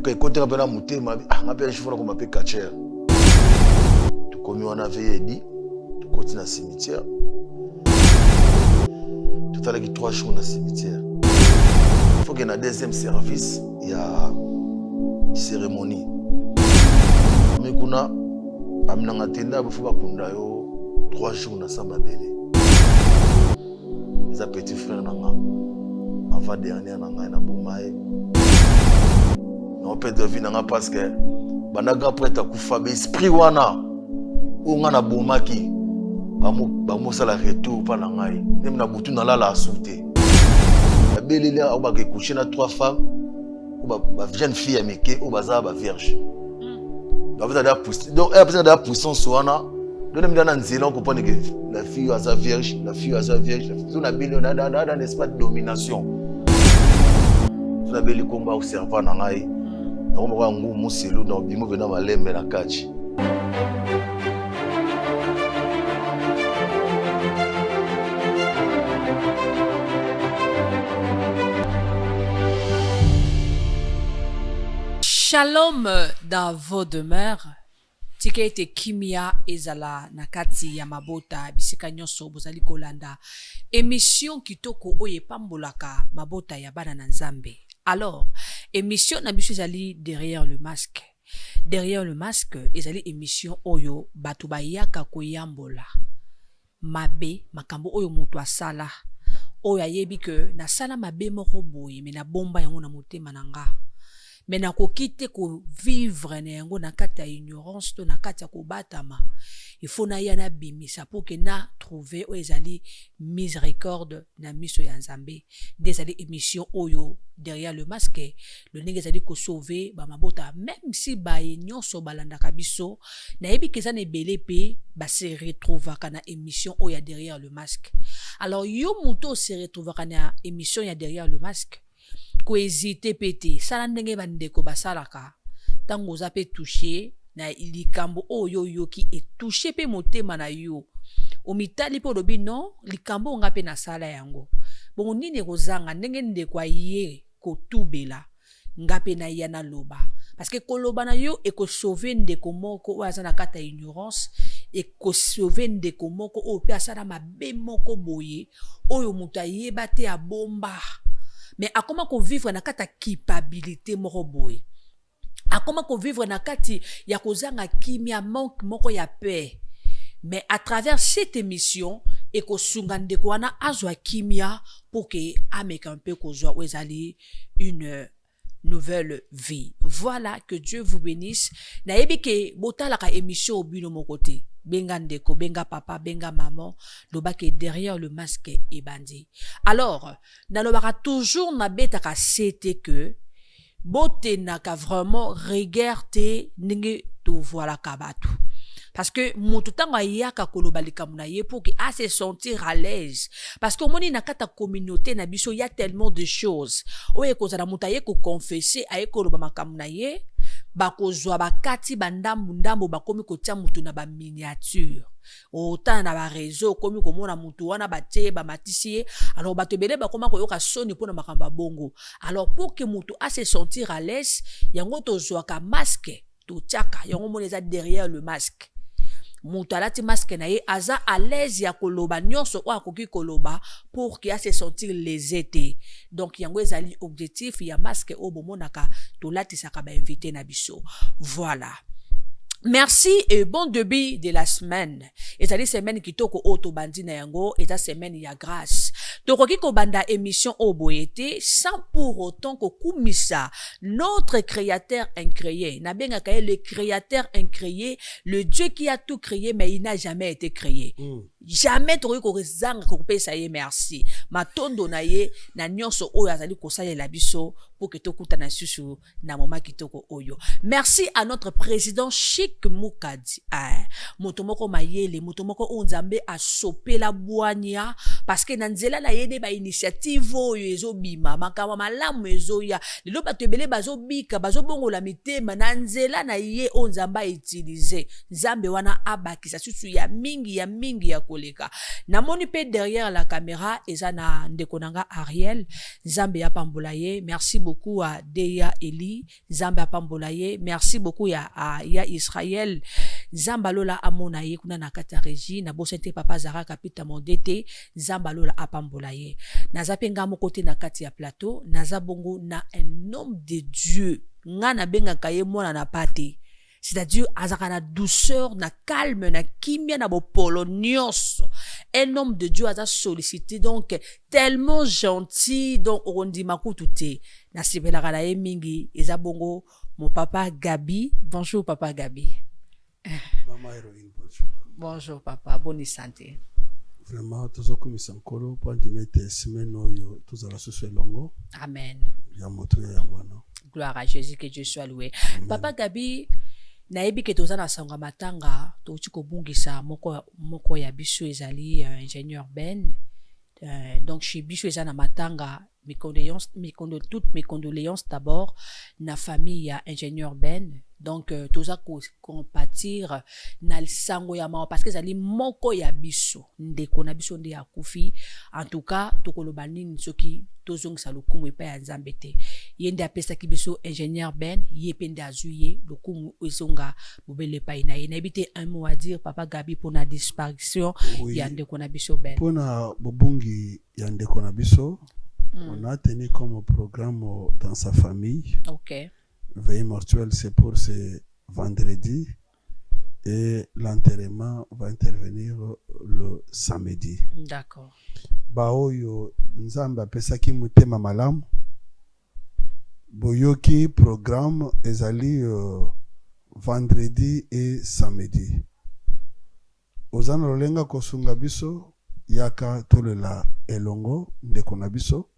donc côté rapena mutema ngapela chifona ko mape catcher to komi wana veillé to continue na cimetière tout à l'heure 3 jours na cimetière faut qu'il y ait un deuxième service il y a cérémonie mais kuna amnanga tenda faut ba kunda yo 3 jours na samba belé les petits frères nanga avant dernière nanga na bomaye on peut deviner parce que banaga prête à kufa esprit wana on a bomaki bamo sala retour pa na ngai même na butu na la sauter la belle là on va coucher na 3 femmes ou ba jeune fille ameke ou baza ba vierge donc vous allez pousser donc elle a besoin de puissance wana donc même dans nzela on comprend que la fille a sa vierge on a belle on a dans un espace de domination on a belle combat au servant na ngai on va ngou muselu dans bimo venant malembe na kachi. Shalom dans vos demeures. Tikete kimia ezala nakati ya mabota bisika nyonso bozali kolanda émission kitoko oye pambolaka mabota ya bana na Nzambe. Alors, émission na biso ezali derrière le masque. Derrière le masque ezali émission oyo batu bayaka koyambola mabe makambo oyo mutu asala oyo ayebi ke na sala mabe moko boye me na bomba yango na motema nanga. Mais na kokite ko vivre na yango na kati ya ignorance to na kati ya kobatama il faut na yana bimisa pour que na trouver o ezali miséricorde na miso ya Nzambe des émissions oyo derrière le masque le ndenge ezali ko sauver ba mabota même si ba nyonso balanda kabiso na yebi keza na ebele pe ba se retrouver kana émission oyo derrière le masque. Alors yo muto se retrouver kana émission ya derrière le masque ko hésiter pété sala ndenge bandeko basalaka tango za pe toucher na likambo oyo yoki et toucher pe motema na yo omitali po lobi non likambo nga pe na sala yango bon nini kozanga ndenge ndeko aye ko tubela nga pe na yana loba parce que koloba na yo e ko sauver ndeko moko o azana kata ignorance e ko sauver ndeko moko o pe asala mabe moko boye oyo mutaye bate a bomba. Mais à comment qu'on vivre na kata culpabilité moko boy. À comment qu'on vivre na kati ya kozanga kimia manque moko ya paix. Mais à travers cette émission et ko sungande ko wana azwa kimia pour que ameka un peu kozwa wezali une nouvelle vie. Voilà, que Dieu vous bénisse. Na yebi ke botala ka émission obino mon côté. Benga ndeko, benga papa, benga maman, lobake derrière le masque et bandit. Alors, nalobaka toujours na betaka c'était que bote naka vraiment regardez ninge to voilà kabatu. Parce que moututanga yaka kolobalika munaye pour que à se sentir à l'aise. Parce que moni nakata communauté na biso y a tellement de choses. Oye kozala mutaye ko confesser aye kolobamaka munaye. Bakozwa bakati bandambu ndambo bakomi kotia mutu na ba miniature autant na ba réseau komi komona mutu wana batie ba matisier alors batebele bakoma koyoka soni pona makamba bongo. Alors pour que mutu a se sentir à l'aise yango tozwa ka masque to tiaka yango moneza derrière le masque mutalati masque na ye aza à l'aise ya koloba nyonso o akoki koloba pour qu'il a se sentir lésé. Donc yango ezali objectif ya masque o bomonaka to latisaka ba invité na biso. Voilà. Merci et bon début de la semaine. Et ça dit semaine qui toko auto bandi na yango et ta semaine ya grâce. Tokoki ko banda émission oboyete sans pour autant ko kumisa notre créateur incréé. Na benga kaye le créateur incréé, le Dieu qui a tout créé mais il n'a jamais été créé. Jamais tokoki ko rezanga ko pesa ye merci. Matondo na ye na nyonso oyo azali ko salela biso pour que tokuta na susu na moma kitoko oyo. Merci à notre président Chic Mukadi. Motomoko mayele, motomoko onzambe a sopé la boania parce que nanzela na yede ba initiative oyo ezobima makama malamu ezoya lelo batebele bazobika bazobongola mitema nanzela na ye onzamba utiliser nzambe wana abakisa susu ya mingi ya koleka namoni pe derrière la caméra eza na ndeko nanga Ariel Nzambe ya pambola ye merci beaucoup à Deya Eli Nzambe ya pambola ye merci beaucoup ya Israël Nzambe alola amona ye kuna na kata régie na bosente papa Zara kapita mondete Nzambe alola apambola ye naza pe nga moko te na kati ya plateau naza bongo na un homme de Dieu nga na benga kaye mona na pate c'est-à-dire azaka na douceur na calme na kimia na bopolo nyonso un homme de Dieu aza sollicité donc tellement gentil donc ondi makutu te na sibelaka na ye mingi eza bongo mon papa Gabi. Bonjour papa Gabi. Maman Héroïne, bonjour. Bonjour papa, bonne santé. Vraiment, tous les commis sankolo pour mettre semaine oyo tous à la société longo. Amen. Ya moto ya ngwana. Gloire à Jésus, que Dieu soit loué. Amen. Papa Gabi nayebi ke toza na sanga matanga touti kobungisa moko ya biso ezali ingénieur Ben. Donc chez biso eza na matanga toutes mes condoléances d'abord na famille ya ingénieur Ben. Donc toza compatir na sango ya mama parce que ezali moko ya biso ndeko na biso nde akufi en tout cas tokoloba nini soki tozongisa lokumu epai ya Nzambe te ye nde apesaki biso ingénieur Ben ye pe nde azwi ye lokumu ezonga bobele epai na ye nayebi te un mot à dire papa Gabi pour na disparition ya ndeko na biso Ben pour na bobungi ya ndeko na biso on a tenu comme programme dans sa famille. OK. Veille mortuelle, c'est pour ce vendredi et l'enterrement va intervenir le samedi. D'accord. Baoyo Nzambe apesaki mutema malamu boyoki programme ezali vendredi et samedi. Ozana lolenga kosunga biso yaka tolela elongo ndeko na biso.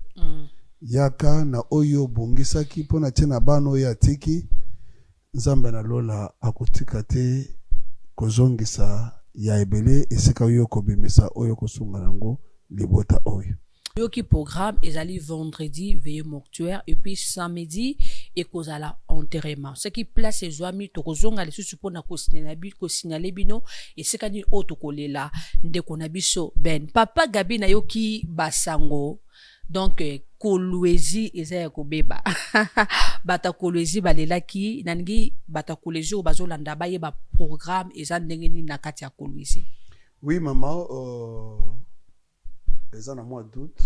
Yaka na oyo bongisaki pona tena bano ya tiki Nzambe na lola akotika te kozongisa ya ebele esika oyo kobimisa oyo kosunga nango libota oyo yoki programme ezali vendredi veillée mortuaire et puis samedi et kozala enterrement ce qui place ezwami tokozonga lisusu pona kosignaler bino esika ni oto kolela ndeko na biso Ben papa Gabi na yoki basango donc kolwezi eza ya kobeba bata kolwezi balelaki nangi bata kolwezi o bazolanda baye ba programme eza ndenge ni na kati ya kolwezi. Oui maman eza na mois d'août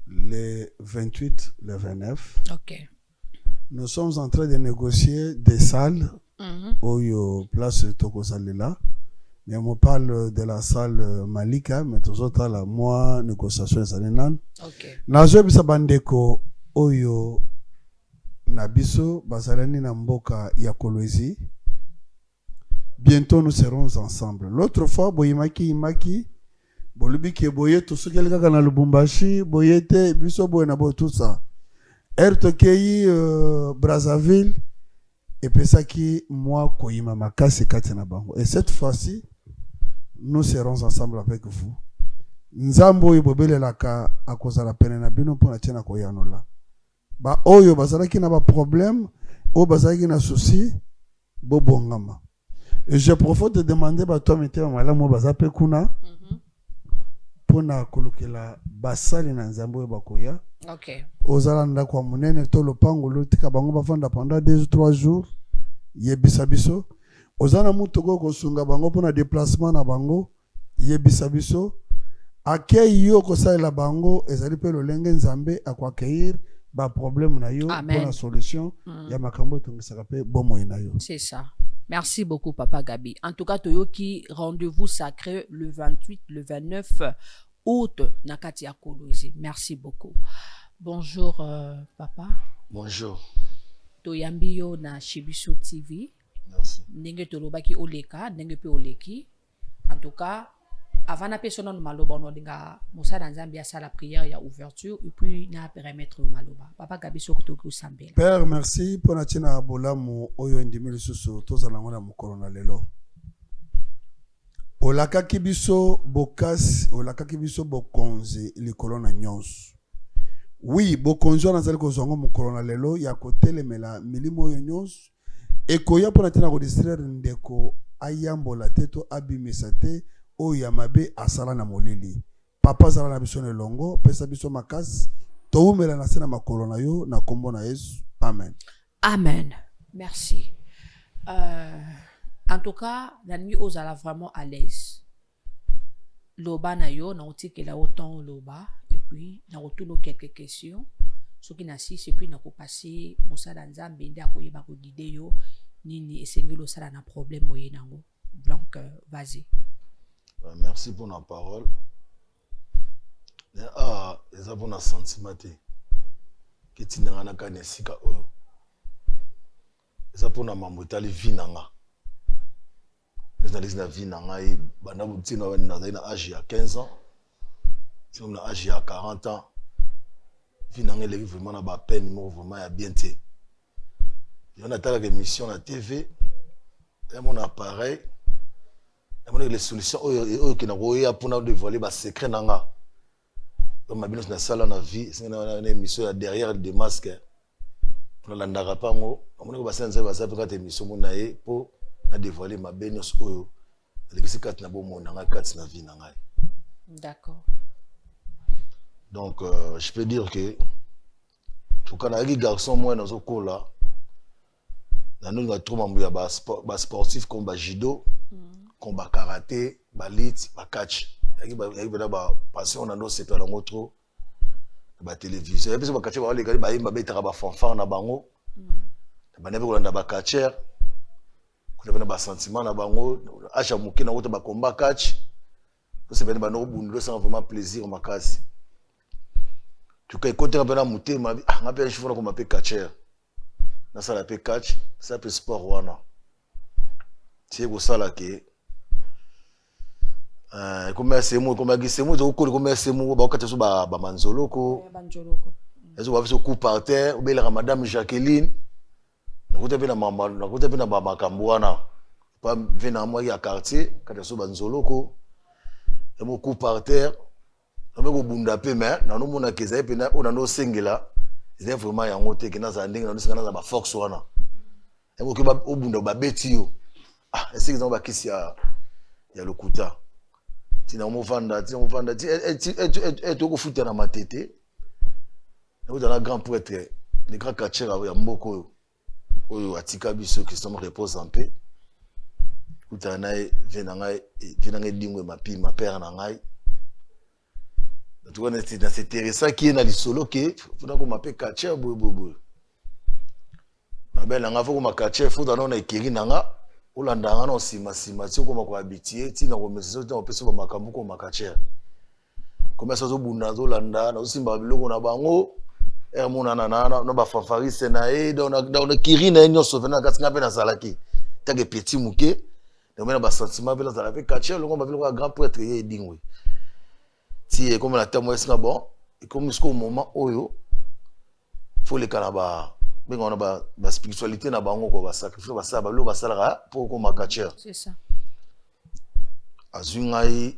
le 28 le 29. OK. Nous sommes en train de négocier des salles oyo place tokosalela. Mais on parle de la salle Malika, mais tous autres la moi négociation zalenan. OK. Nazo bisa bandeko oyo nabiso bazalani na mboka ya Kolwezi. Bientôt nous serons ensemble. L'autre fois boyimaki imaki bolubiki boye to sokeleka kana Lubumbashi boyete biso boye na bo tout ça. Ertokei Brazzaville et pesaki moi koyima makasi kati na bango. Et cette fois-ci nous serons ensemble avec vous. Nzambo ibobele laka akozala pene na bino pona tena koyanola. Ba oyo bazalaki na ba problème, o bazalaki na souci, bobongama. Et je profite de demander ba toi mete mala mo bazape kuna. Pona kolukela basali na nzambo bakoya. OK. Ozala ndako munene to lopango lotika bango bafanda pendant 2 ou 3 jours. Yebisa biso. Ozana mutu ko sunga bango pona déplacement na bango yebisa biso akei yo ko sala bango ezali pe lolenge Nzambe akwakeir ba problème na yo pona solution ya makambo tungisaka pe bomo na yo. C'est ça. Merci beaucoup papa Gabi. En tout cas toyoki rendez-vous sacré le 28 le 29 août nakati ya Kolwezi. Merci beaucoup. Bonjour papa. Bonjour. Toyambi yo na Shibiso TV. Merci. Ndenge tolobaki oleka, ndenge pe oleki. En tout cas, avant na personne maloba on dinga mosala Nzambe ya sala prière ya ouverture et puis na permettre maloba. Papa Gabi sokoto ko sambela. Père, merci pour na tina bolamu oyo ndimi susu tozala ngona mukolo na lelo. Olakaki biso bokasi, olakaki biso bokonzi likolo na nyonso. Oui, bokonzi na zali kozongo mukolo na lelo ya kotelemela milimo oyo nyonso. Ekoya pour na tina ko distraire ndeko ayambola te to abimisa te oyo ya mabe asala na molili. Papa zala na biso nelongo pesa biso makasi toumela na se na makolo na yo na kombo na Yesu. Amen. Amen. Merci. En tout cas, la nuit aux ala vraiment à l'aise. Loba na yo na otike la autant loba et puis na retourne quelques questions. Ce qui n'a si c'est puis na ko passer mosala nzambe nda ko yeba ko guider yo nini esengelo sala na problème moye nango. Donc vas-y. Merci pour la parole. Les abonnés sentiment que tu n'as pas de sika oyo. Les abonnés mamutali vinanga. Les analyses na vinanga et bana butina na âge à 15 ans. Si on a âge à 40 ans. Vinanga les vraiment na ba peine mo vraiment ya bien té. On a telle émission à la TV. Et mon appareil. Et les solutions oyo qui na roya pour na dévoiler ba secret nanga. Comme ma na sala na vie, c'est une émission derrière des masques. On la ndara pas ngo, on ko basenza ba sa peut émission monaye pour na dévoiler ma benos oyo. Les kat na bo monanga kat na vie nanga. D'accord. Donc je peux dire que tout cas na garçon moi dans okola na nous trop mambu ba sportif comme ba judo, comme ba karaté, ba lit, ba catch. Il y a ba passion na no c'est pas lango trop ba télévision et puis ba catcher ba les gars ba yimba betara ba fanfare na bango ba nebe ko landa ba catcher ko na ba sentiment na bango acha muki na ko ba combat catch to c'est ba no bundu sans vraiment plaisir makasi tu kai côté na bana mutema nga pe chifona ko mape catcher na sala pe catch ça pe sport wana tie ko sala ke comme c'est moi comme c'est moi comme c'est moi ba okata so ba manzoloko ezo ba so coup par terre ou bela madame Jacqueline nakuta pe na mama nakuta pe na ba makambo wana pa vena moi ya quartier kata so banzoloko et mo coup par terre na me ko bunda pe mais na no mona keza pe na ona no singela c'est vraiment ya ngote ke na za ndinga na singa na za ba force wana et mo ke ba obunda ba beti yo c'est que ba kisi ya lokuta tina mofanda ti et to ko futa na matete na ko grand prêtre les grands catcheurs ya mboko oyo atika biso qui sont repose en paix utana venanga dingwe mapi ma père na ngai tu vois c'est intéressant qui est na lisolo ke funa ko mape catcheur bobo ma belle nga fo ko ma catcheur fo dans na ekiri nanga olandanga na sima ti ko mako habitué ti na ko message to peso ba makambu ko makatcher comme ça zo bunda zo landa na simba biloko na bango mona na ba fanfarise na dans kiri na nyoso vena katinga pe na salaki take petit muke na mena ba sentiment pe na salaki catcher longo ba biloko grand prêtre ye dingwe ti comme la terme est bon et comme jusqu'au moment oyo faut les kanaba mais on a ba spiritualité na bango ko ba sacrifice ba sala ba lo ba sala pour ko makatcher c'est ça azungai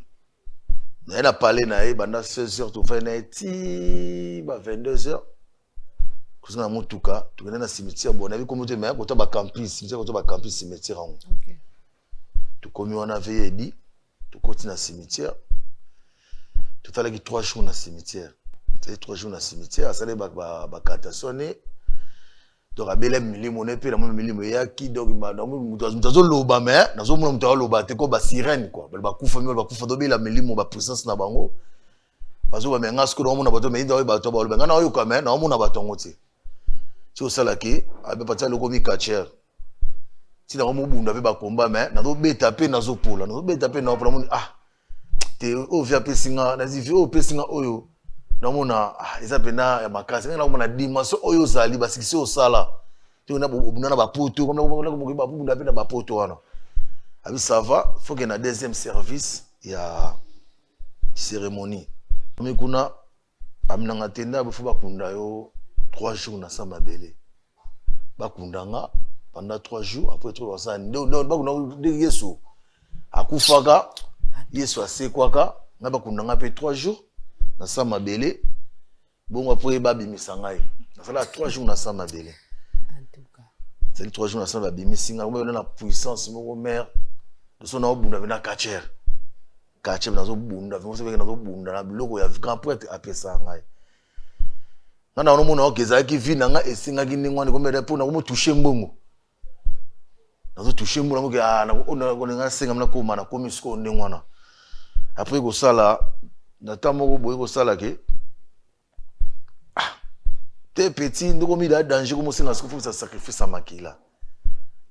na ela parler na e banda 16h to fa na ti ba 22h kusina mutuka to na cimetière bon na bi comme te mais ko to ba campus cimetière ko to ba campus cimetière on OK to komi on avait dit to continue na cimetière to fallait que 3 jours na cimetière c'est 3 jours na cimetière ça les ba cantationner donc abele milimo ne pe na milimo ya ki donc mutazo loba mais nazo mona mutazo loba te ko ba sirène quoi ba kufa do bela milimo ba présence na bango bazo ba menga sko do mona bato me ndo ba to ba loba ngana oyo quand même na mona bato ngoti ti o sala ki abe patia loko mi catcher ti na mo bunda pe ba komba mais nazo beta pe nazo pola nazo beta pe na pola moni te o via pe singa na zi o pe singa oyo na mona eza pena ya makasi na mona dimension oyo zali basikisi o sala to na bunda na ba poto comme na ba bunda pe na ba poto wana abi ça va faut que na deuxième service ya cérémonie mais kuna amna ngatenda bafo bakunda yo 3 jours na samba belé bakundanga pendant 3 jours après 3 ça donc bakunda Yesu akufaka Yesu asekwaka na bakundanga pe 3 jours na samba belé bon après babimisa ngai na sala 3 jours na samba belé en tout cas c'est 3 jours na samba bimisinga on na puissance mo mère so na obunda vena kacher na zo bunda vena so na zo bunda na biloko ya grand prêtre apesa ngai na ono mona okeza ki vina nga esinga ki ningwani komere po na ko toucher mbongo na zo toucher mbongo ke na ko nga senga na ko mana ko misko ndengwana après ko sala na tamoko boye ko sala ke te petit ndoko mi da danger ko mosinga siko faut sacrifice à makila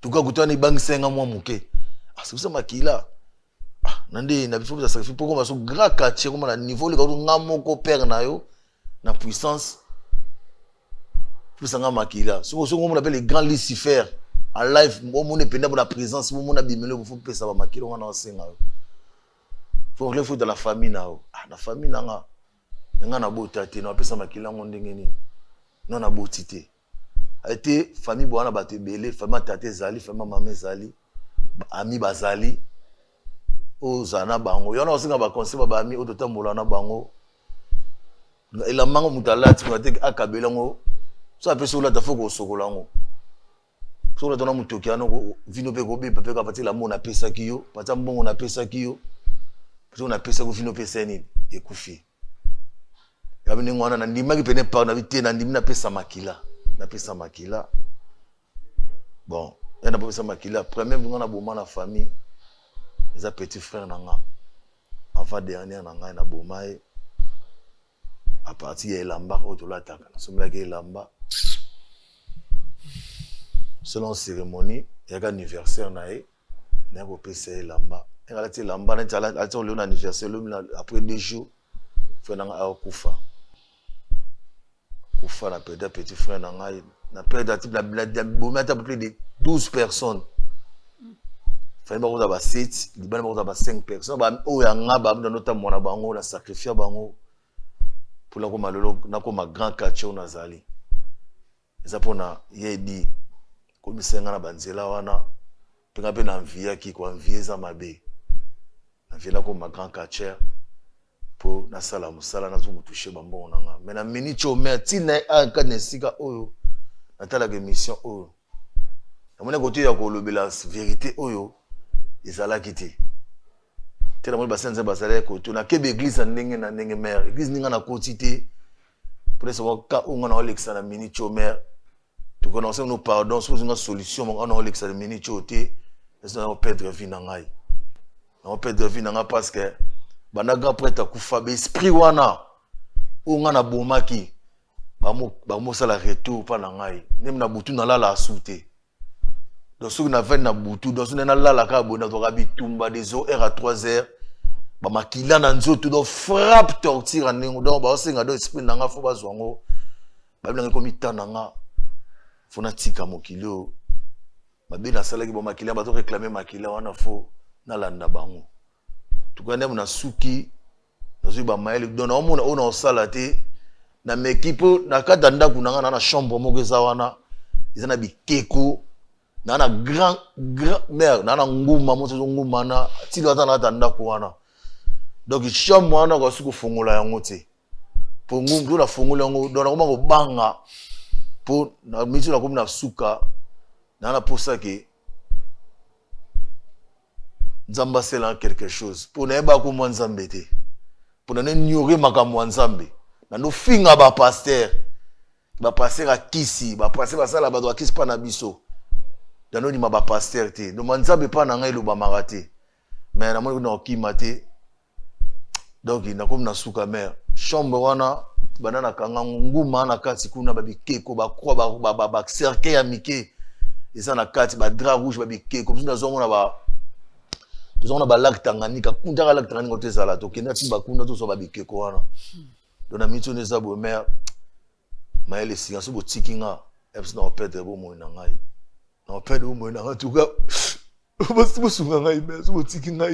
tuka kutani bang senga mwa muke c'est ça makila nande na bifo za sacrifice poko maso grand quartier comme na niveau le ka ngamo ko père na yo na puissance pour ça makila so on appelle les grands Lucifer en live mo mo ne penda pour la présence mo mo na bimelo pour pesa ba makila on na senga faut le faut de la famille na la famille na nga na botate na pesa makila ngondenge ni non na botité a été famille boana baté belé famille tate zali famille maman zali ami bazali o zana bango yona osinga ba conseil ba ami o totambola na bango ela mango mutalati ko te akabela ngo so apesa ola tafoko sokola ngo so ola tona mutoki ano vino pe ko be pe ka patela mona pesa kiyo pata mbongo na pesa kiyo so na pesa ko vino pesa nini ekufi ya bini ngwana na ndima ki pene pa na bité na ndimi na pesa makila bon et na pesa makila premier ngwana boma na famille les petits frères nanga avant dernier nanga na boma à partir ya lamba oto la taka na somla ke lamba selon cérémonie ya ka anniversaire na na ko pesa lamba et la ti lamba na tala a to le anniversaire après 2 jours frère nanga a kufa na petit frère nanga na perdre type la boma ta plus de 12 personnes fallait pas avoir 7 liban pas avoir 5 personnes ba o ya nga ba na nota mona bango la sacrifier bango pour la koma lolo na koma grand quartier on azali eza pona yedi ko misenga na banzela wana pinga pe na envie ki ko envie za mabe na vela koma grand quartier pour na sala musala na zumu toucher bambo nanga mais na mini chome tina aka nesika oyo na tala ke mission oyo na mona côté ya ko lobela vérité oyo ezala kiti tena mo basenze basale ko tuna kebe église ndenge na ndenge mère église ninga na quotité pour ça ka onga na Alexa na mini chome tu connais nous pardon sur une solution on a Alexa na mini choté ça va perdre vie na ngai on perdre vie na nga parce que banaga prêtre kufa be esprit wana onga na bomaki ba mo sala retour pa na ngai nem na butu na lala asute donc ce qu'on a fait na butu donc on a lala ka bona to bitumba des heures à 3h ba makila na nzoto do frappe torture ndingo donc ba osenga do esprit na nga fo ba zwango ba blanga ko mitana nga fona tika mokilo ba bina sala ki ba makila ba to réclamer makila wana fo na landa bango tukande muna suki nazo ba maele donc na omona ona osala te na mekipo na kata ndaku nanga na chambre moko ezawana ezana bikeko na grand mère na nguma moto nguma na tilo ata na ndaku wana donc chambre wana ko suku fungola yango te po ngumbu na fungola yango donc na ko banga po na mitu na ko na suka na posa ke Nzamba c'est là quelque chose pour ne pas comme Nzambe te pour ne ignorer makambo Nzambe na no finga ba pasteur a kisi ba pasteur ba sala ba do kisi pa na biso na no ni ma ba pasteur te no Nzambe pa na ngai lo ba marate mais na mo na okima te donc na comme na suka mère chambre wana banana kanga nguma na kati kuna ba bikeko ba kwa ba cercle ya mike eza na kati ba drap rouge ba bikeko na zo mona ba on a balak Tanganyika kunja balak Tanganyika te sala to kena timba kunda to so ba bikeko wana donc na mitu ne zabo mère maele si aso botikinga eps na opete bo mo na ngai na opete bo mo na tuka basi bo sunga ngai mère so botikinga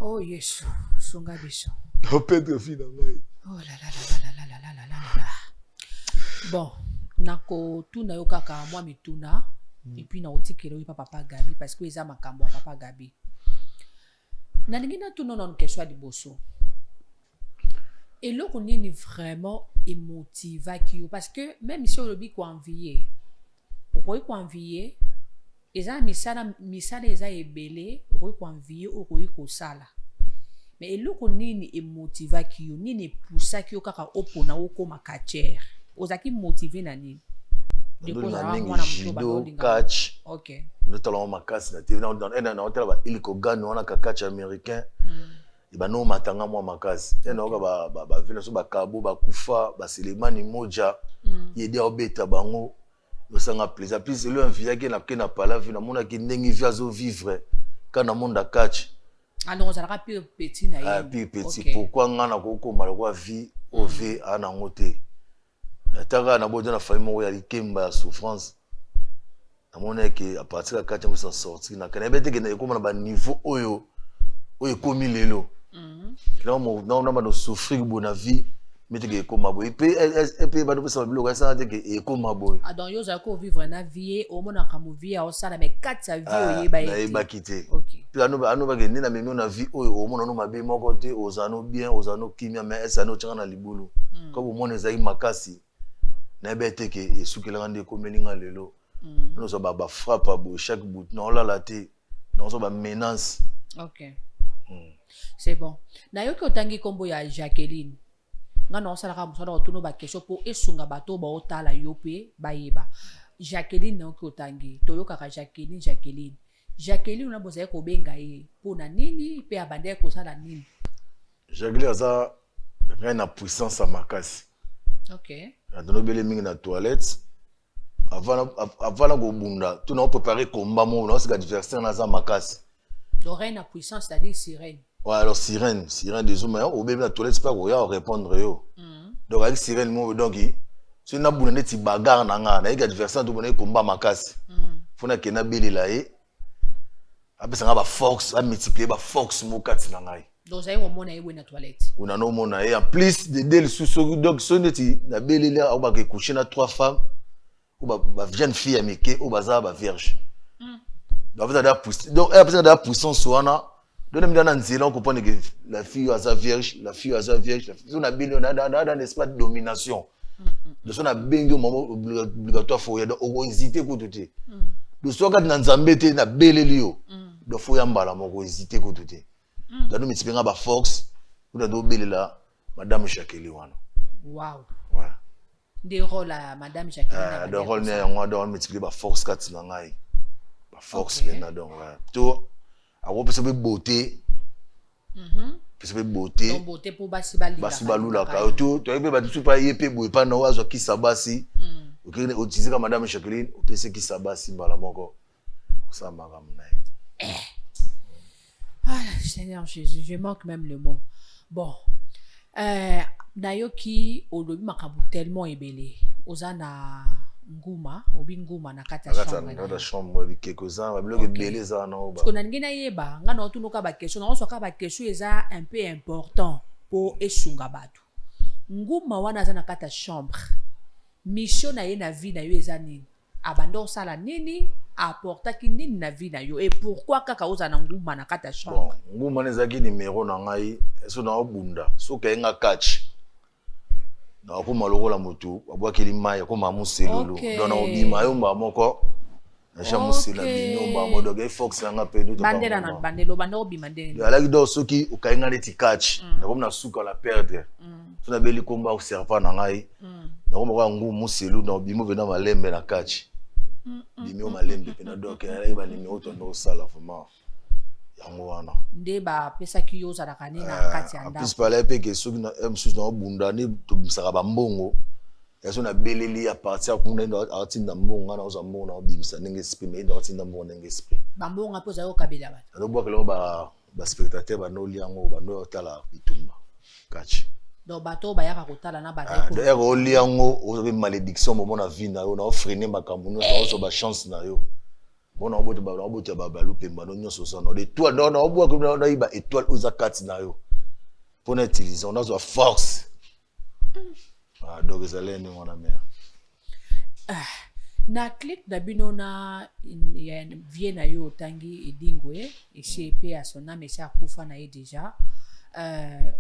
oh yes sunga biso na opete fi na ngai oh la la la la la la la la la bon nako tuna yo kaka moi mituna et puis na otikelo papa Gabi parce que eza makambo ya papa Gabi na ningina tout non question di bosso et là on est vraiment émotiva qui parce que même si on le dit quoi envier on peut quoi envier eza misala eza ebele okoki koenvie okoki kosala mais eloko nini emotivaki yo nini epusaki yo kaka opona okoma catcher ozalaki motive na nini judo catch notala makasi na te naotala bailiko gani wana ka catch américain ebano matanga mwa makasi naoka bavile so bakabo bakufa baselemani moja yede obeta bango osanga plaisir plus elo enviaki na ke na palavi namonaki ndenge vi azovivre kana monde catch alors ozalaka pire petit na ye pire petit pourquoi nga na kokoma lokwa vie ove ana ngo te taka na bojo na famille moko ya likemba ya souffrance namonaki à partir ya kati ngo s'en sortir na kana bete ke na ekoma na ba niveau oyo ekomi lelo kila mo na ba no souffrir bona vie mete ke ekoma boy pe ba do pesa biloko ça te ke ekoma boy donc yo za ko vivre na vie au mona ka mo vie au sala mais kati ya vie oyeba ye na yeba kité puis anu ba ke na memi na vie oyo au mona no mabe moko te ozano bien ozano kimia mais esa no tshanga na libulu comme mona ezai makasi na bete ke esukela ngande komelinga lelo no so ba frappe bo chaque bout non la la te non so ba menace c'est bon na yo ki otangi kombo ya Jacqueline nga na osala musala otuno ba question po esunga bato ba otala yo pe bayeba Jacqueline na ki otangi to yo kaka Jacqueline na boza ko benga ye pona nini pe abande ko sala nini Jacqueline aza na puissance à makasi adono bele mingi na toilette avant go bunda tu na préparer combat mo na sika adversaire na za makasi l'oreille na puissance c'est-à-dire sirène. Ouais, alors sirène des hommes au bébé la toilette c'est pas quoi ya répondre yo. Donc avec sirène mo donc c'est na buna neti bagarre na nga na adversaire to boné combat makasi. Fona ke na belela ye. Après ça nga ba force a multiplier ba force mo kati na ngai. Donc ça y est mona ye na toilette. Una no mona ye en plus de del sous donc so neti na belela o ba ke coucher na 3 femmes ou ba jeune fille amike ou baza ba vierge. Donc après ça da puissance wana donc dans nzela on comprend que la fille a sa vierge on a bien dans un espace de domination de son a bien moment obligatoire faut y hésiter ko tout de so ka na nzambe te na belelio do faut ya mbala moko hésiter ko tout dans nous multiplier ba force pour do belela madame Jacqueline wana wow ouais des rôles à madame Jacqueline de rôle ne on doit multiplier ba force kati na ngai ba force maintenant donc ouais tout a peut be beauté peut be beauté donc beauté pour basibalula ka tout to ebe ba tout pas yepé boy pa na wazo ki sabasi okene utiliser ka madame Jacqueline opese ki sabasi mbala moko ça magam na Seigneur Jésus je manque même le mot bon nayoki olobi makabu tellement ebele ozana nguma obi nguma na kata chambre bikekoza ba bloque beleza na oba kona ngina yeba nga na otunuka ba question na osoka ba question eza un peu important pour esunga batu nguma wana za na kata chambre mission na ye na vie na yo eza nini abando sala nini apportaki nini na vie na yo et pourquoi kaka ozana nguma na kata chambre nguma nezaki numéro na ngai eso na obunda so ka nga catch na ko maloko la moto abwakeli mai ko mamuselolo dona obima yo mba moko na jamusela bino mba modo ge fox nga pe do bandela na bandelo bando obima ndene ala ki do soki ukainga leti catch na komna suka la perdre so na beli komba o serpa na ngai na ko moko ngu muselu na obimo vena malembe na catch bimio malembe pe na donc ala ba numéro to ndo sala vraiment yango wana nde ba pesa ki yo za kane na kati anda plus parler pe que soki na msus na bunda ni to bisaka ba mbongo yaso na beleli a partir kuna ndo atinda mbongo na oza mbongo na bimisa ndenge esprit mais ndo atinda mbongo ndenge esprit ba mbongo apoza yo kabela ba ndo bwa kelo ba spectateur ba no liango ba ndo tala bitumba kachi do bato ba yaka kotala na ba ko ero liango o malédiction mo na vie na yo na offrir makambo no so ba chance na yo bona obote ba balupe mbano nyoso sana de toi non obo ko na iba étoile oza kati na yo pour utiliser on a zo force donc ezaleni mwana mère na click da bino na vie na yo tangi edingwe esi pe asona mesi akufa na ye déjà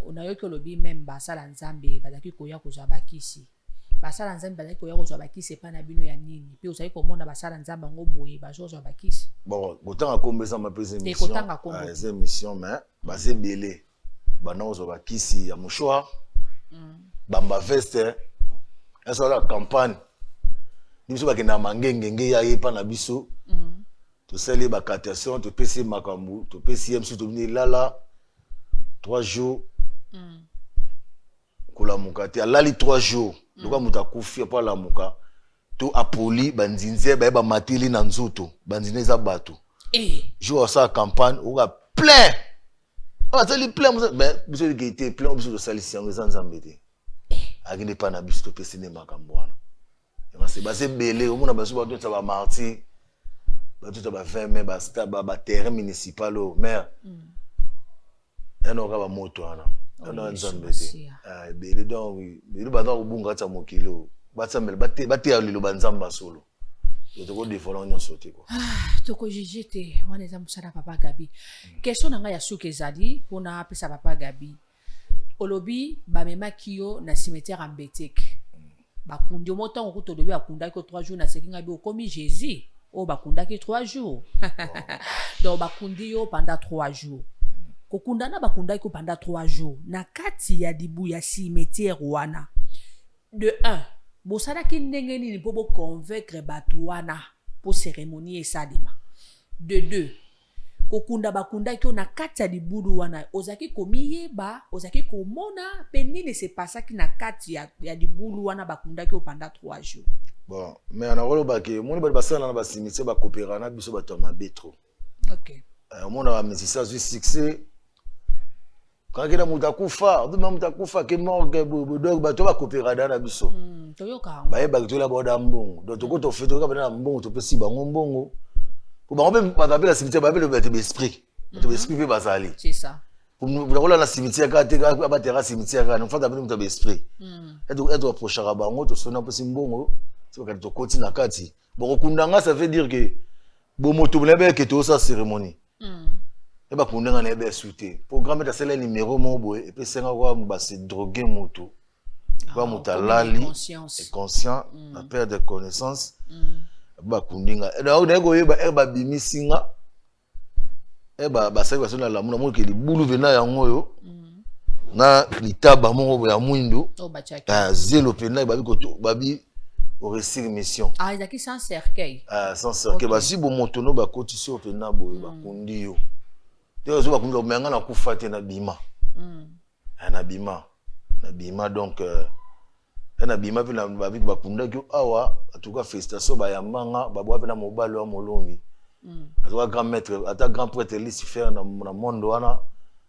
onayoki olobi même basala nzambe bazaki koya kozwa bakisi basala nzambe bazali koya kozwa bakisi epa na bino ya nini mpe ozali komona basala nzambe yango boye bazozwa bakisi bon kotanga kombo eza mapesa émission kotanga kombo eza émission mais baza ebele bana kozwa bakisi ya mouchoir bamba veste ezola campagne biso bakenda mangengenge ya yepa na biso tosali bacatation topesi makambo topesi ye msusu tobini lala 3 jours kolamuka te alali 3 jours loka moto akufi apo alamuka to apoli banzinze baye bamateli na nzoto banzinze eza bato jour asala campagne okoka plein basali plein biso ete plein biso tosalisi yango eza nzambe te akende epa na biso topesi nde makambo wana base ebele omona baso batota bamartir batota ba 20 mai baterrain municipal o maire yanoka bamoto wana yana nzambe te ebele donc bele baza kobunga ata mokili o batsambela bateya lelo banzamba solo tokodefona nyonso te tokojuge te wana eza mosala papa Gabi question na ngai ya suki ezali mpona apesa papa Gabi olobi bamemaki yo na cimetière ya Mbeteke bakundi omo ntango kuta olobi bakundaki 3 jours na seki ngai bi okomi Jésus oyo bakundaki 3 jours donc bakundi yo pendant 3 jours kokundana bakundaki yo pendant 3 jours na kati ya dibu ya cimetière wana de 1 bosalaki ndenge nini mpo boconvaincre bato wana po cérémonie esalema de 2 kokunda bakundaki yo na kati ya libulu wana ozaki komiyeba ozaki komona mpe nini sepasaki na kati ya libulu wana bakundaki yo pendant 3 jours bon mais anakolobaki omoni bato basala na basimitiere bakopera na biso bato ya mabe trop omona bamisisi azwi succès kakena moto akufa odima moto akufa ke morgue donc bato bakopera da na biso bayebaki toyela baoda mbongo donc toko tofe toyoka bana na mbongo topesi bango mbongo po bango mpe bato apela cimetière babele bato baesprit mpe bazali nakola na cimetière kaka te abatera cimetière kaka nofata bene moto baesprit eto baprochaka bango tosona mposi mbongo bakati tokoti na kati bokokundanga ça veut dire que bomoto bonayebeke toyosa cérémonie ebakundanga na yebe esu te programme ete asala numéro moko boye epesenga kwa base drogué moto kwa moto alali inconscient na perte de connaissance bakundinga naye koyeba babimisinga basali baso na lamu na moke libulu vena yango oyo na litaba moko ya mwindu zelo pena babi oresir mission ezaki sans cercueil sans cercueil basi bomoto no bakotisi yo pena boye bakundi yo te ozo bakundi omenga na kufa te na bima na bima donc na bima pe na babi bakundaki awa atuka félicitation bayambanga babwa pe na mobalo wa molongi atuka grand maître ata grand prêtre Lucifer na mondo wana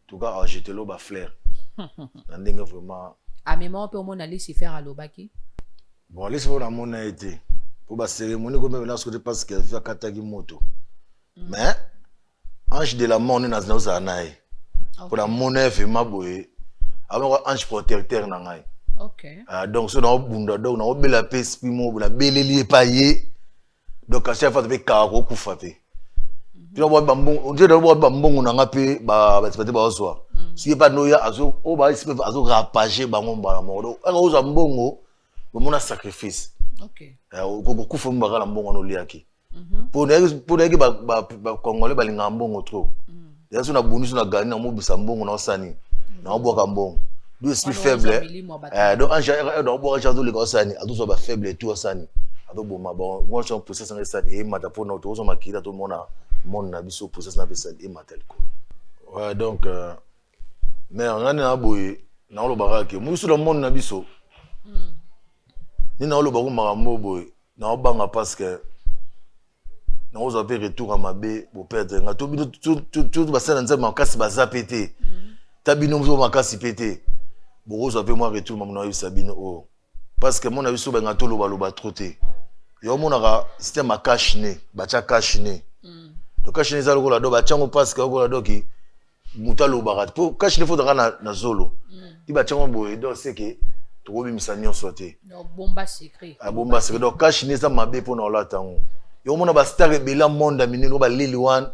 tuka ajetelo ba fleur na ndenge vraiment amema pe omona Lucifer alobaki bon Lucifer na mona été pour ba cérémonie comme là ce que parce qu'elle fait kataki moto mais ange de la mort na za nae pour la monnaie vraiment boye alors ange protecteur na ngai donc so na obunda donc na obela pe esprit mo na beleli epaye donc à chaque fois avec karo kufa pe tu vois bambon on dit d'abord bambon na ngape ba expecter ba oswa si pas noya azo o ba esprit azo rapager bango mbala moro ngo za mbongo bomona sacrifice ko kufa mbaka na mbongo no liaki pour que ba congolais balinga mbongo trop yaso na bonus na gani na mobisa mbongo na osani na obwaka mbongo do esprit faible donc en général donc obwaka chazo le osani azo ba faible tout osani ado boma bon moi je process en ça et mata pour notre ozo makira tout mona mon na biso process na pesa et matel ko ouais donc mais on na boye na lo baraka musu le monde na biso ni na lo bago makambo boye na obanga parce que na ozo pe retour à mabe bo perdre nga tout basala nzema makasi bazapete tabino mzo makasi pété bo ozo pe moi retour mamuna yisa bino o parce que mon avis so benga to lo baloba troté yo monaka système a cash ne bacha cash ne to cash ne zalo la do bachango parce que ko la doki mutalo barat pour cash ne faudra na zolo ti bachango boye donc c'est que to ko bimisa nyonso te donc bomba secret donc cash ne za mabe pour na la tango yo mona ba star ebela monde amini no ba lili wan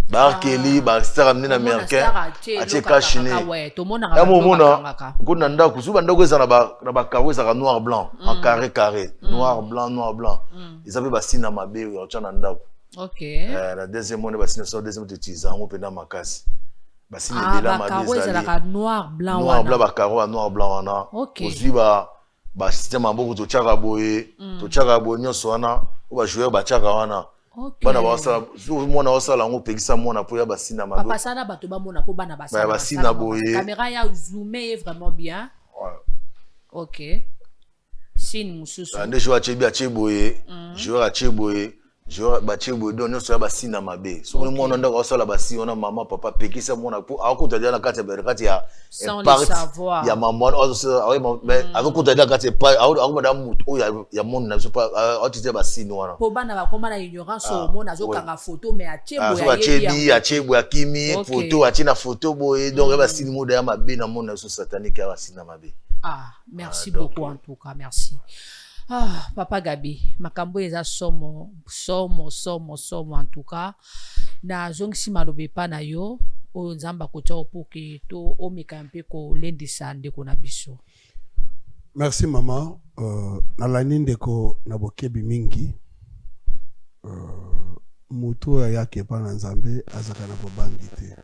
Barkeli, star amené américain. Atie cachiné. Ya momona. Kuna ndako suba ndako eza na ba carreaux eza noir blanc, en carré carré, noir blanc. Ils avaient basina mabe ya tcha na ndako. OK. La deuxième one basina so deuxième utilisant on penda makasi. Basina de la mabe eza noir blanc. Noir blanc ba carreaux noir blanc wana. Ozwi ba système maboko to tchaka boye, nyonso wana, ou ba joueur ba tchaka wana. Bana basala mwana osala ngo pekisa mwana po ya basina mabe. Papa sana bato ba mona po bana basala. Ba basina boye. Caméra ya zoomé vraiment bien. Ouais. OK. Sin mususu. Ande joueur achebi acheboye, joueur acheboye, joueur ba cheboye don nyonso ya basina mabe. So le mwana ndako osala basi ona mama papa pekisa mwana po akuta dia na kati ya sans le savoir. Ya maman mais akuta dia kati pa madame muto ya monde na so pa otite basina wana. Po bana ba koma na ignorance au mona azokanga photo mais acheboye acheboye akimi photo achina photo boye donc ya basina moda ya mabe na monde na so satanique ya basina mabe. Merci beaucoup en tout cas, merci. Papa Gabi, makambo eza somo en tout cas. Na zongisi malobe pa na yo, o nzamba ko tcha opoke to o mekampe ko lendisa ndeko na biso. Merci maman. Na lani ndeko na bokebi mingi. Mutu yake pa na nzambe azaka na bobangi te.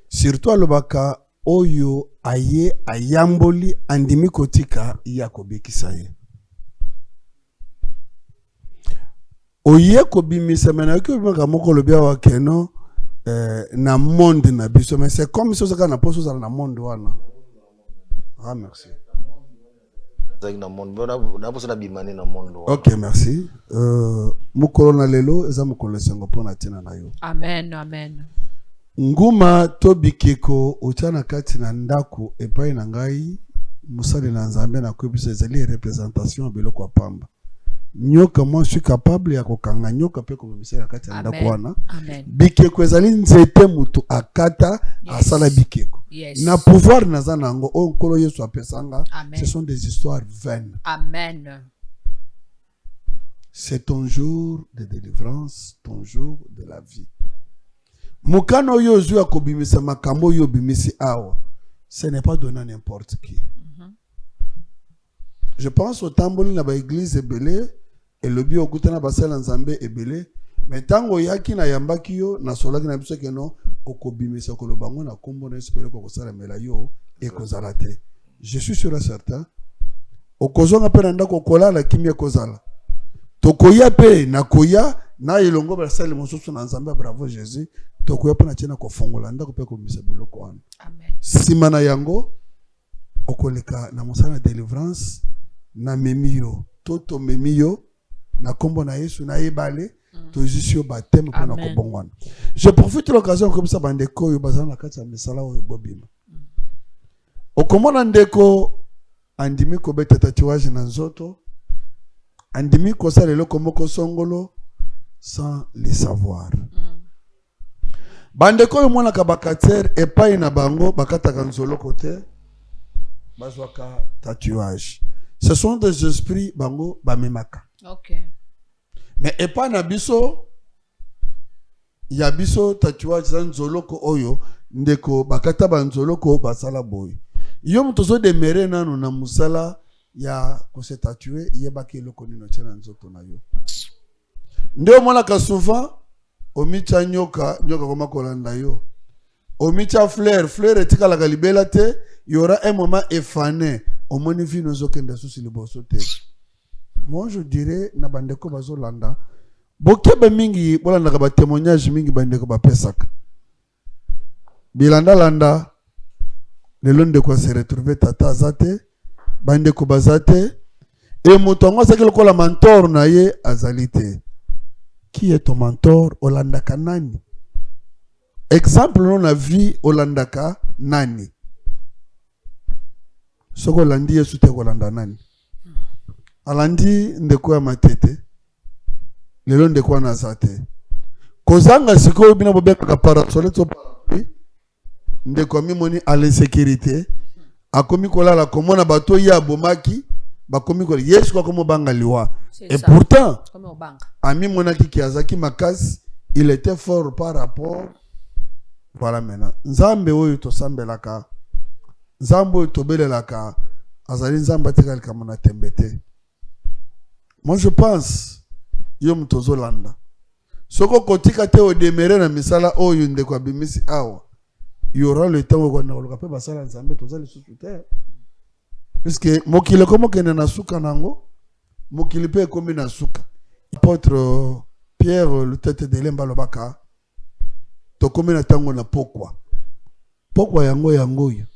Surtout alobaka oyo aye ayamboli andimi kotika ya kobekisa ye. Oye kobimisa mena ko bimaka moko lobia wa keno na monde na biso, mais c'est comme si osaka na poso za na monde wana. Merci. Na monde na poso na bimani na monde. OK, merci. Mukolo na lelo eza mukolo sengo pona tina na yo. Amen. Nguma to bikeko ochana kati na ndako epai na ngai musali na nzambe na kwebisa ezali représentation biloko pamba. Nyoka moi je suis capable ya kokanga nyoka pe komisa kati na ndako wana. Bikeko ezali nzete mutu akata asala bikeko. Na pouvoir naza nango onkolo Yesu apesanga. Ce sont des histoires vaines. Amen. C'est ton jour de délivrance, ton jour de la vie. Mukano yozu ya kobimisa makambo yo bimisi awa. Ce n'est pas donné à n'importe qui. Je pense au tamboli na ba église ebele et le bio okutana basala nzambe ebele, mais tango yaki na yambaki yo na solaki na biso keno okobimisa kolobango na kombo na espere ko kosala mela yo e kozala te. Je suis sûr et certain okozonga pe na ndako kolala kimia kozala. Tokoya pe na koya na elongo basala mosusu na nzambe bravo Jésus. Tokoya pe na tena ko fongola ndako pe ko misa biloko wana. Amen. Simana yango okoleka na mosala délivrance na memio toto memio na kombo na Yesu na ebale to jusio baptême pour na kobongwana. Je profite de l'occasion comme ça bandeko yo bazana na kati ya misala o bobima. Okomona ndeko andimi ko beta tatouage na nzoto andimi ko sala lelo komoko songolo sans le savoir. Bandeko yo mona ka bakater epai na bango bakataka nzolo côté bazwaka tatouage. Ce sont des esprits bango bamemaka. OK. Mais epa na biso ya biso tatouage za nzoloko oyo ndeko bakata banzoloko basala boy. Yo mutozo demere nanu na musala ya ko se tatouer yebaki eloko nino tena nzoto na yo. Ndio mona ka souvent omicha nyoka koma kolanda yo. Omicha fleur etikala ka libela te, il y aura un moment effané. Au moins vi nous okenda souci le bosote. Moi je dirais na bandeko bazolanda bokebe mingi bolanda ka ba témoignage mingi bandeko ba pesaka. Bilanda landa lelo ndeko se retrouver tata zate bandeko bazate et mutongo saki lokola mentor na ye azalite. Qui est ton mentor? Olandaka nani? Exemple non la vie olandaka nani? Soko landi Yesu te kolanda nani? Alandi ndeko ya matete. Lelo ndeko na zate. Kozanga siko bina bobeka ka parasole to parapluie. Ndeko mi moni à l'insécurité. Akomi kolala komona bato ya bomaki. Bakomi ko Yesu kwa komo banga liwa. Et pourtant ami monaki ki azaki makasi il était fort par rapport. Voilà maintenant. Nzambe oyo to sambelaka. Nzambe oyo to belelaka. Azali nzambe tekal kamana tembete. Moi je pense yom tozo landa. Soko kotika te o demere na misala oyo ndeko abimisi awa. Il y aura le temps où on va faire basala nzambe toza le sous-terre. Puisque mokile komo kene na suka nango, mokile pe komi na suka. Apôtre Pierre le tête de lemba lobaka. To komi na tango na pokwa. Pokwa yango yo.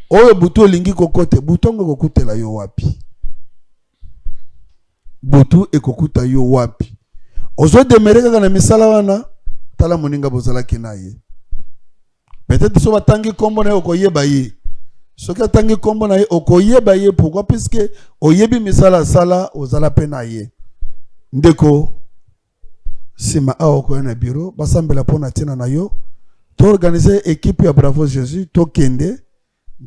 Oyo butu lingi kokote, butongo kokutela yo wapi. Butu ekokuta yo wapi. Ozo demereka kana misala wana, tala moninga bozala kinaye. Peut-être so batangi kombo na okoyeba ye. Soki atangi kombo na ye okoyeba ye pourquoi puisque oyebi misala sala ozala pena ye. Ndeko sima a okoya na bureau basambela pona tina na yo. To organiser équipe ya Bravo Jésus to kende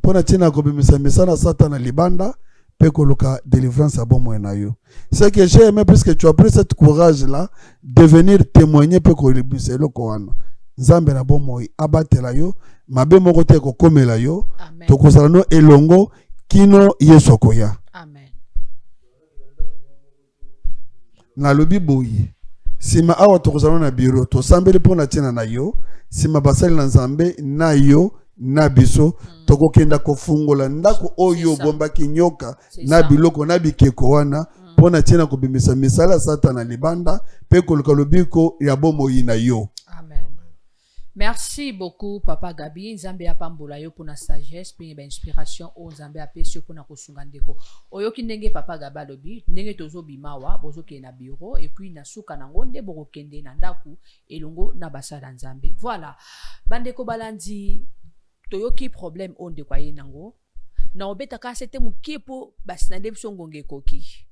pona tina ko bimisa misala satana libanda pe koluka délivrance abomo na yo. C'est que j'ai aimé puisque tu as pris cette courage là de venir témoigner pe ko libisa eloko wana. Nzambe na bomoi abatela yo mabe moko te ko komela yo to kozala no elongo kino Yesu koya. Amen. Na lobi boyi sima awa to kozala na bureau to sambeli pona tina na yo sima basali na Nzambe na yo na biso to kokenda ko fungola ndako oyo bomba kinyoka na biloko na bikeko wana pona tina ko bimisa misala satana libanda pe koluka lobiko ya bomoi na yo. Merci beaucoup, Papa Gabi. Nzambe ya pambola yo pour na sagesse, pour na inspiration, o Nzambe ya pesio pour na kosungandeko. Oyo ki ndenge Papa Gaba lobi, ndenge tozo bimawa, bozo ke na bureau, et puis na suka na ngonde boko kende na ndaku, elongo na basala Nzambe. Voilà. Bandeko balandi, toyoki problème onde kwa ye nango. Na obeta ka sete mukipo, basinande biso ngonge koki.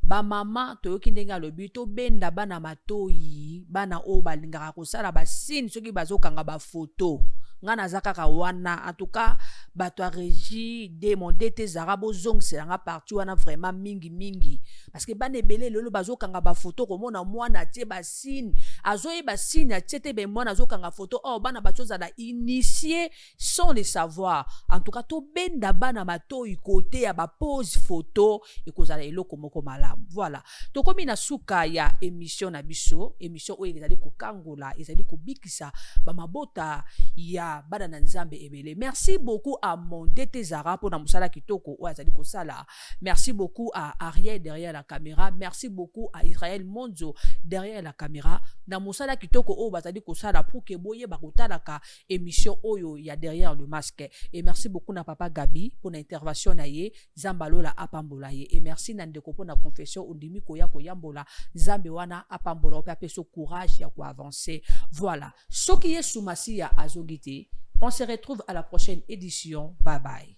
Ba mama toyoki ndenga lobi to benda bana matoyi bana o balingaka kosala basine soki bazokanga ba photo ngana zakaka wana en tout cas bato a régie demander tes arabes zong c'est nga parti wana vraiment mingi parce que bana ebele lelo bazokanga ba photo komona mwana tie basine azoye basine tiete be mwana azokanga photo oh bana bachoza da initié sans le savoir en tout cas to benda bana matoyi côté ya ba pose photo ekozala eloko moko malamu. Voilà. To komi na suka ya émission na biso, émission oyo ezali kokangola, ezali kobikisa ba mabota ya bana na Nzambe ebele. Merci beaucoup à mon DT Zara pour na musala kitoko oyo ezali kosala. Merci beaucoup à Ariel derrière la caméra. Merci beaucoup à Israël Monzo derrière la caméra. Na musala kitoko oyo bazali kosala pour que boye bakotalaka émission oyo ya derrière le masque. Et merci beaucoup na Papa Gabi pour l'intervention na ye, Zambalola apambola ye. Et merci na ndeko pour na confession undimi koya koyambola Nzambe wana apambola ope apeso courage ya ko avancer. Voilà. Soki Yesu Masia azogite. On se retrouve à la prochaine édition. Bye bye.